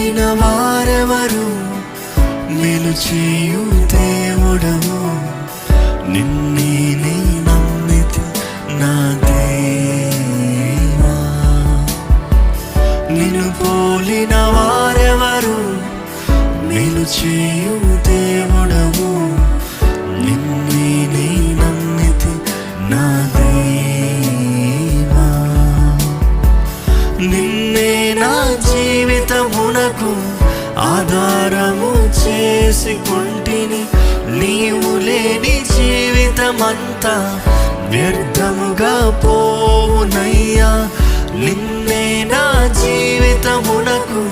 పోలిన వారెవరు, మేలు చేయు దేవుడవు, నిన్నే నీ నమ్మితి నా దేవా. నిన్ను పోలిన వారెవరు, మేలు చేయు దేవుడవు, నిన్నే నీ నమ్మితి నా దేవా. నిన్నే నా జీవితమునకు ఆధారము చేసుకుంటిని, నీవు లేని జీవితమంతా వ్యర్థముగా పోవునయ్యా. నిన్నే నా జీవితమునకు